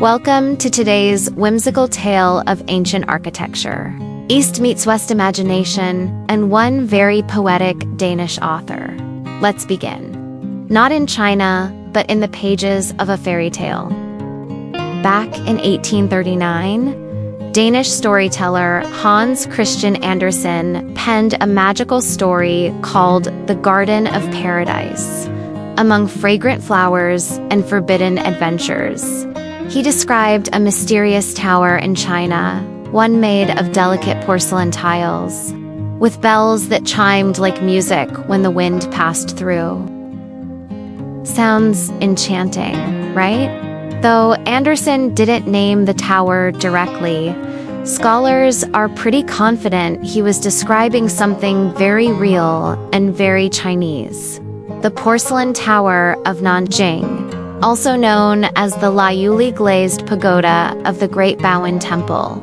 Welcome to today's whimsical tale of ancient architecture. East meets West imagination, and one very poetic Danish author. Let's begin. Not in China, but in the pages of a fairy tale. Back in 1839, Danish storyteller Hans Christian Andersen penned a magical story called The Garden of Paradise, among fragrant flowers and forbidden adventures. He described a mysterious tower in China, one made of delicate porcelain tiles, with bells that chimed like music when the wind passed through. Sounds enchanting, right? Though Andersen didn't name the tower directly, scholars are pretty confident he was describing something very real and very Chinese. The Porcelain Tower of Nanjing, also known as the Liuli glazed pagoda of the Great Bao'en Temple.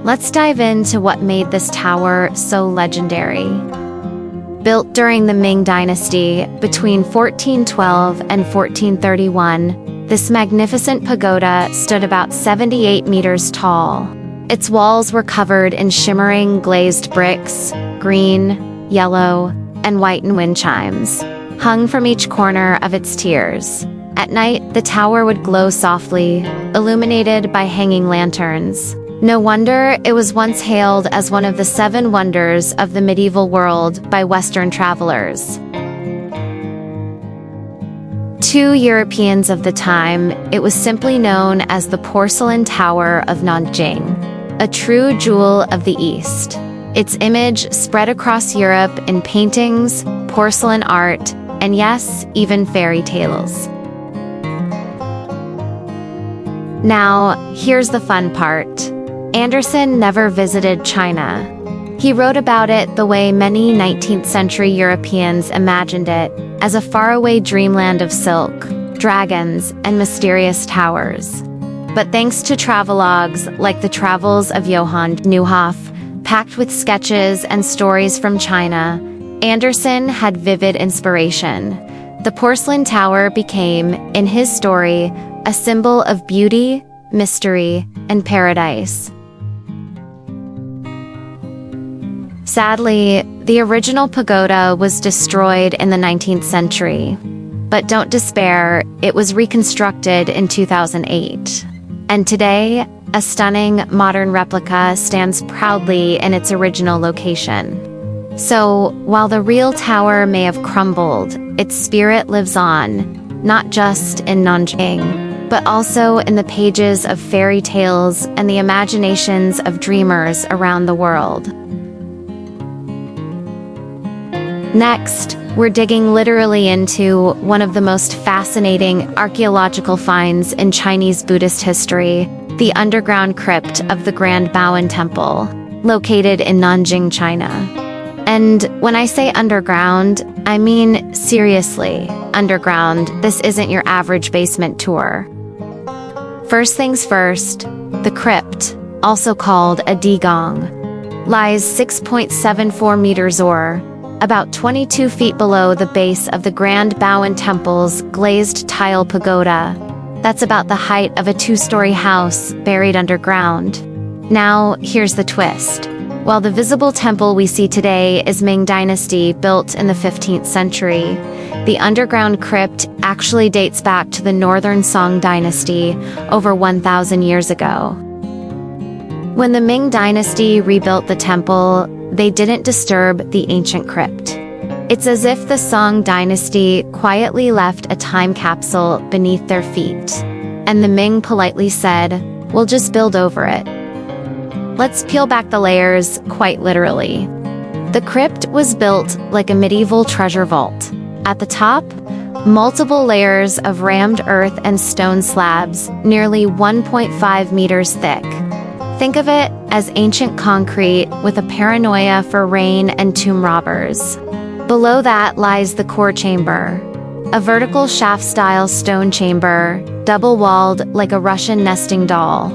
Let's dive into what made this tower so legendary. Built during the Ming Dynasty between 1412 and 1431, this magnificent pagoda stood about 78 meters tall. Its walls were covered in shimmering glazed bricks, green, yellow, and white wind chimes, hung from each corner of its tiers. At night, the tower would glow softly, illuminated by hanging lanterns. No wonder it was once hailed as one of the 7 wonders of the medieval world by Western travelers. To Europeans of the time, it was simply known as the Porcelain Tower of Nanjing, a true jewel of the East. Its image spread across Europe in paintings, porcelain art, and yes, even fairy tales. Now, here's the fun part. Andersen never visited China. He wrote about it the way many 19th century Europeans imagined it, as a faraway dreamland of silk, dragons, and mysterious towers. But thanks to travelogues like the Travels of Johann Neuhoff, packed with sketches and stories from China, Andersen had vivid inspiration. The porcelain tower became, in his story, a symbol of beauty, mystery, and paradise. Sadly, the original pagoda was destroyed in the 19th century. But don't despair, it was reconstructed in 2008. And today, a stunning modern replica stands proudly in its original location. So, while the real tower may have crumbled, its spirit lives on, not just in Nanjing, but also in the pages of fairy tales and the imaginations of dreamers around the world. Next, we're digging literally into one of the most fascinating archaeological finds in Chinese Buddhist history, the underground crypt of the Grand Bao'en Temple, located in Nanjing, China. And when I say underground, I mean seriously, underground. This isn't your average basement tour. First things first, the crypt, also called a digong, lies 6.74 meters or about 22 feet below the base of the Grand Bao'en Temple's glazed tile pagoda. That's about the height of a 2-story house buried underground. Now, here's the twist. While the visible temple we see today is Ming Dynasty built in the 15th century, the underground crypt actually dates back to the Northern Song Dynasty over 1,000 years ago. When the Ming Dynasty rebuilt the temple, they didn't disturb the ancient crypt. It's as if the Song Dynasty quietly left a time capsule beneath their feet, and the Ming politely said, "We'll just build over it." Let's peel back the layers, quite literally. The crypt was built like a medieval treasure vault. At the top, multiple layers of rammed earth and stone slabs, nearly 1.5 meters thick. Think of it as ancient concrete with a paranoia for rain and tomb robbers. Below that lies the core chamber, a vertical shaft-style stone chamber, double-walled like a Russian nesting doll.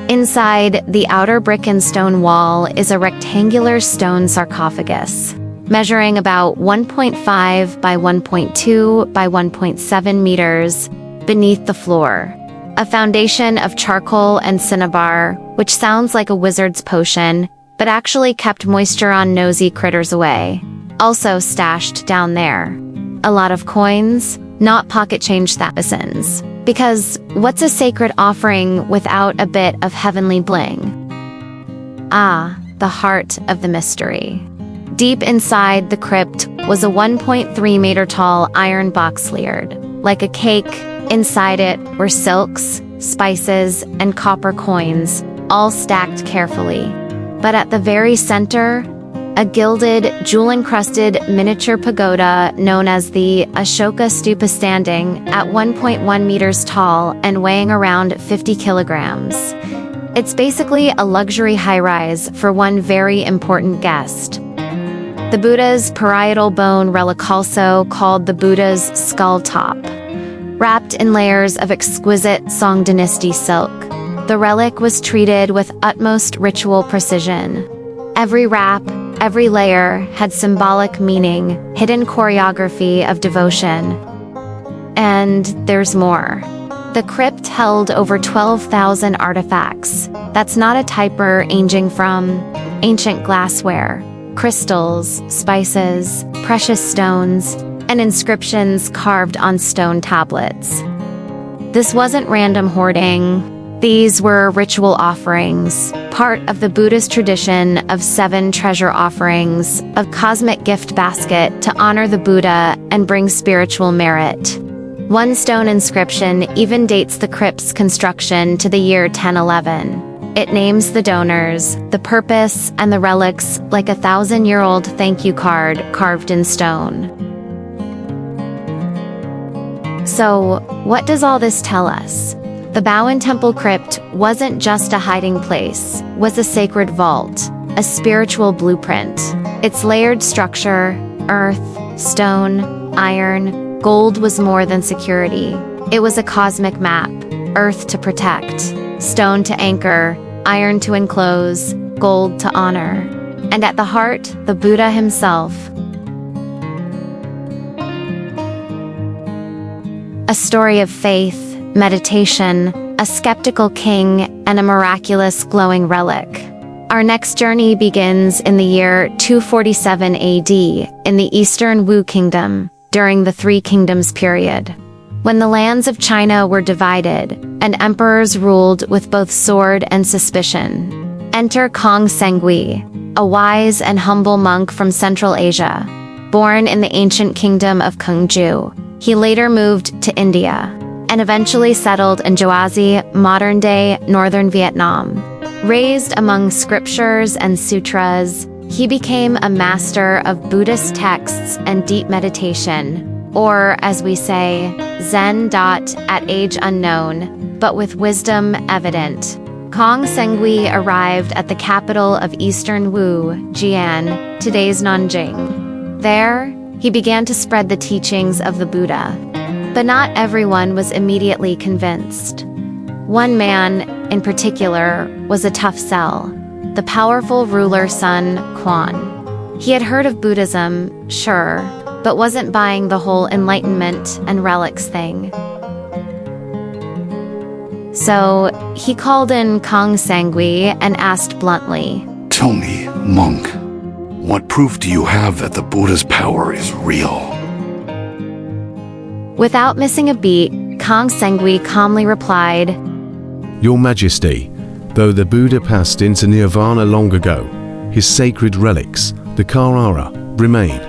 Inside, the outer brick and stone wall is a rectangular stone sarcophagus, measuring about 1.5 by 1.2 by 1.7 meters beneath the floor. a foundation of charcoal and cinnabar, which sounds like a wizard's potion, but actually kept moisture on nosy critters away. Also stashed down there. A lot of coins, not pocket change thousands. Because what's a sacred offering without a bit of heavenly bling? Ah, the heart of the mystery. Deep inside the crypt was a 1.3-meter tall iron box layered. Like a cake, inside it were silks, spices, and copper coins, all stacked carefully. But at the very center, a gilded, jewel-encrusted miniature pagoda known as the Ashoka Stupa standing at 1.1 meters tall and weighing around 50 kilograms. It's basically a luxury high-rise for one very important guest. The Buddha's parietal bone relic, also called the Buddha's skull top. Wrapped in layers of exquisite Song Dynasty silk, the relic was treated with utmost ritual precision. Every wrap, every layer had symbolic meaning, hidden choreography of devotion. And there's more. The crypt held over 12,000 artifacts. That's not a typer ranging from ancient glassware, crystals, spices, precious stones, and inscriptions carved on stone tablets. This wasn't random hoarding. These were ritual offerings, part of the Buddhist tradition of 7 treasure offerings, a cosmic gift basket to honor the Buddha and bring spiritual merit. One stone inscription even dates the crypt's construction to the year 1011. It names the donors, the purpose, and the relics like a 1,000-year-old thank you card carved in stone. So, what does all this tell us? The Bao'en temple crypt wasn't just a hiding place, was a sacred vault, a spiritual blueprint. Its layered structure, earth, stone, iron, gold was more than security. It was a cosmic map, earth to protect, stone to anchor, iron to enclose, gold to honor. And at the heart, the Buddha himself. A story of faith, meditation, a skeptical king, and a miraculous glowing relic. Our next journey begins in the year 247 AD in the Eastern Wu Kingdom, during the Three Kingdoms period. When the lands of China were divided, and emperors ruled with both sword and suspicion. Enter Kong Sengui, a wise and humble monk from Central Asia. Born in the ancient kingdom of Kungju, he later moved to India, and eventually settled in Joazi, modern-day northern Vietnam. Raised among scriptures and sutras, he became a master of Buddhist texts and deep meditation, or, as we say, Zen. At age unknown, but with wisdom evident. Kong Sengui arrived at the capital of Eastern Wu, Jian, today's Nanjing. There, he began to spread the teachings of the Buddha. But not everyone was immediately convinced. One man, in particular, was a tough sell, the powerful ruler Sun Quan. He had heard of Buddhism, sure, but wasn't buying the whole enlightenment and relics thing. So, he called in Kong Sengui and asked bluntly, "Tell me, monk, what proof do you have that the Buddha's power is real?" Without missing a beat, Kong Sengui calmly replied, "Your Majesty, though the Buddha passed into nirvana long ago, his sacred relics, the Karara, remain.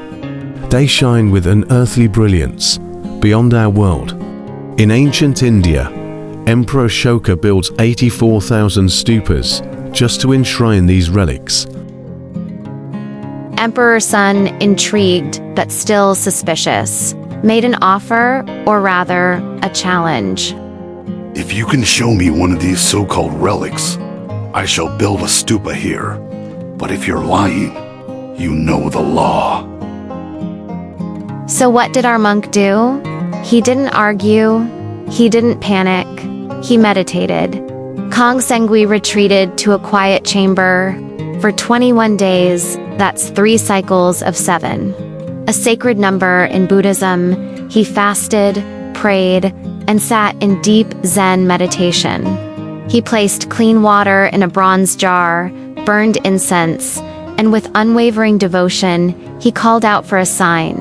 They shine with an earthly brilliance beyond our world. In ancient India, Emperor Ashoka built 84,000 stupas just to enshrine these relics." Emperor Sun, intrigued but still suspicious, made an offer, or rather, a challenge. "If you can show me one of these so-called relics, I shall build a stupa here. But if you're lying, you know the law." So what did our monk do? He didn't argue, he didn't panic, he meditated. Kong Sengui retreated to a quiet chamber. For 21 days, that's 3 cycles of 7. A sacred number in Buddhism, he fasted, prayed, and sat in deep Zen meditation. He placed clean water in a bronze jar, burned incense, and with unwavering devotion, he called out for a sign.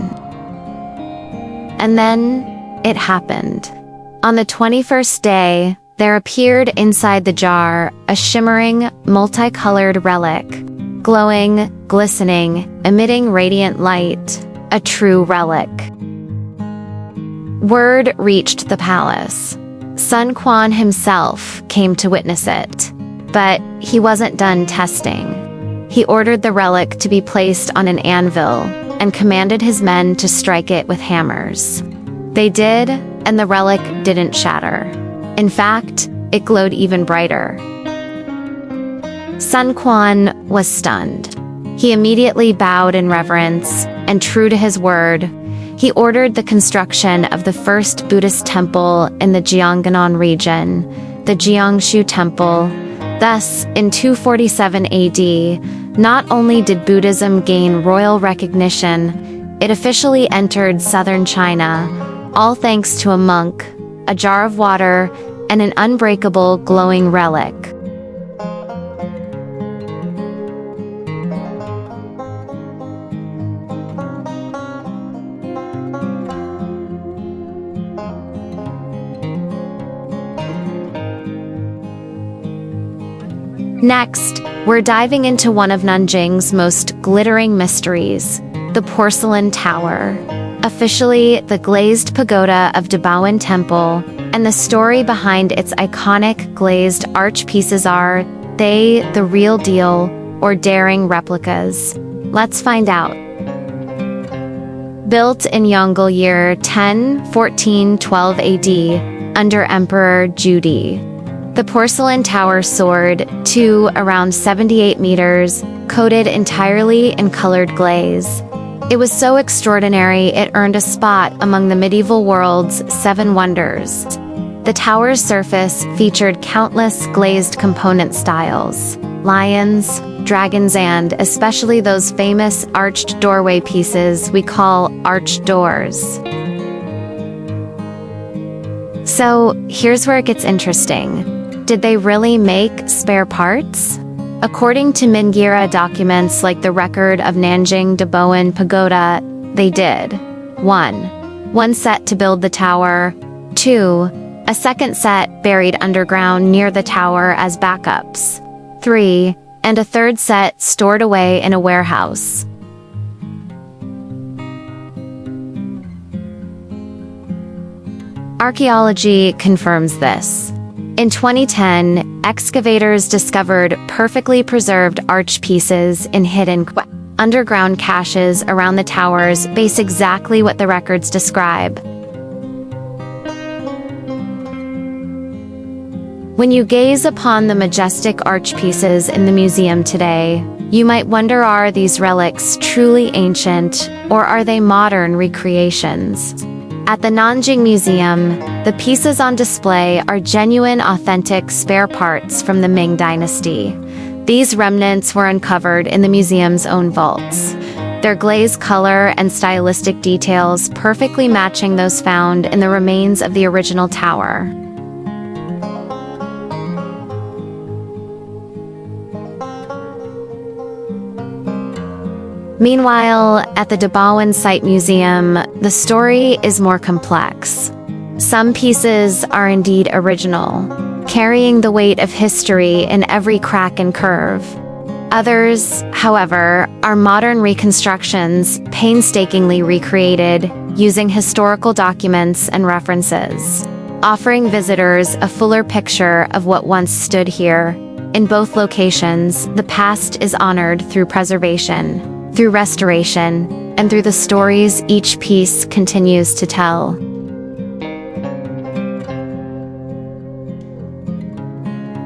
And then, it happened. On the 21st day, there appeared inside the jar a shimmering, multicolored relic, glowing, glistening, emitting radiant light, a true relic. Word reached the palace. Sun Quan himself came to witness it, but he wasn't done testing. He ordered the relic to be placed on an anvil and commanded his men to strike it with hammers. They did, and the relic didn't shatter. In fact, it glowed even brighter. Sun Quan was stunned. He immediately bowed in reverence, and true to his word, he ordered the construction of the first Buddhist temple in the Jiangnan region, the Jiangshu Temple. Thus, in 247 AD, not only did Buddhism gain royal recognition, it officially entered southern China, all thanks to a monk, a jar of water, and an unbreakable glowing relic. Next, we're diving into one of Nanjing's most glittering mysteries, the Porcelain Tower. Officially the glazed pagoda of the Bao'en Temple, and the story behind its iconic glazed arch pieces are they the real deal or daring replicas? Let's find out. Built in Yongle year 1014-12 AD under Emperor Judi, the porcelain tower soared to around 78 meters, coated entirely in colored glaze. It was so extraordinary it earned a spot among the medieval world's 7 wonders. The tower's surface featured countless glazed component styles, lions, dragons, and especially those famous arched doorway pieces we call arched doors. So, here's where it gets interesting. Did they really make spare parts? According to Mingira documents like the record of Nanjing de Bao'en Pagoda, they did. 1. One set to build the tower. 2. A second set buried underground near the tower as backups. 3. And a third set stored away in a warehouse. Archaeology confirms this. In 2010, excavators discovered perfectly preserved arch pieces in hidden underground caches around the tower's base, exactly what the records describe. When you gaze upon the majestic arch pieces in the museum today, you might wonder, are these relics truly ancient, or are they modern recreations? At the Nanjing Museum, the pieces on display are genuine, authentic spare parts from the Ming Dynasty. These remnants were uncovered in the museum's own vaults, their glazed color and stylistic details perfectly matching those found in the remains of the original tower. Meanwhile, at the Bao'en Site Museum, the story is more complex. Some pieces are indeed original, carrying the weight of history in every crack and curve. Others, however, are modern reconstructions painstakingly recreated using historical documents and references, offering visitors a fuller picture of what once stood here. In both locations, the past is honored through preservation, through restoration, and through the stories each piece continues to tell.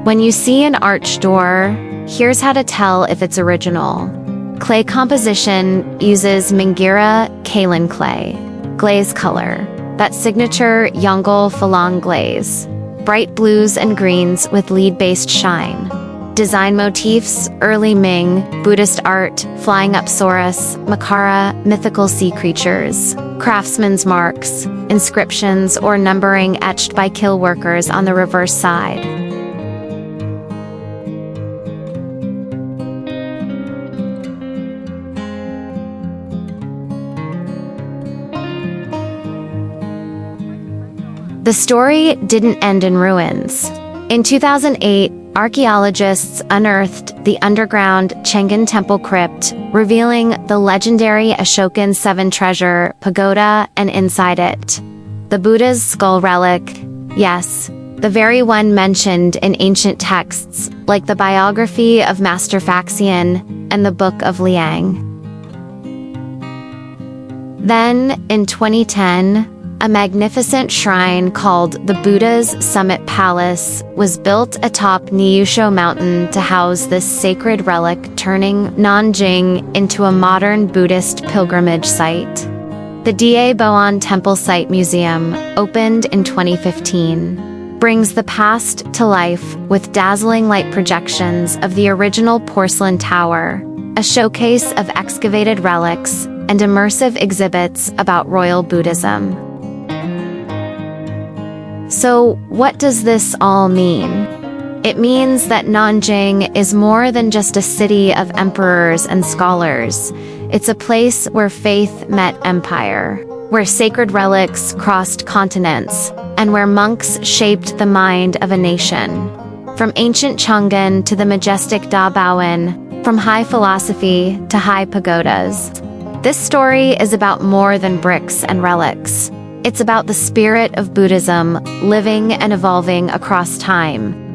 When you see an arched door, here's how to tell if it's original. Clay composition uses Mingira kaolin clay. Glaze color, that signature Yongle Falang glaze. Bright blues and greens with lead-based shine. Design motifs, early Ming, Buddhist art, flying apsaurus, Makara, mythical sea creatures. craftsman's marks, inscriptions, or numbering etched by kill workers on the reverse side. The story didn't end in ruins. In 2008, archaeologists unearthed the underground Changgan temple crypt, revealing the legendary Ashokan 7 treasure pagoda and inside it, the Buddha's skull relic, yes, the very one mentioned in ancient texts like the biography of Master Faxian and the Book of Liang. Then, in 2010, a magnificent shrine called the Buddha's Summit Palace was built atop Niyusho Mountain to house this sacred relic, turning Nanjing into a modern Buddhist pilgrimage site. The Bao'en Temple Site Museum, opened in 2015, brings the past to life with dazzling light projections of the original porcelain tower, a showcase of excavated relics, and immersive exhibits about royal Buddhism. So, what does this all mean? It means that Nanjing is more than just a city of emperors and scholars. It's a place where faith met empire, where sacred relics crossed continents, and where monks shaped the mind of a nation. From ancient Changgan to the majestic Bao'en, from high philosophy to high pagodas. This story is about more than bricks and relics. It's about the spirit of Buddhism living and evolving across time,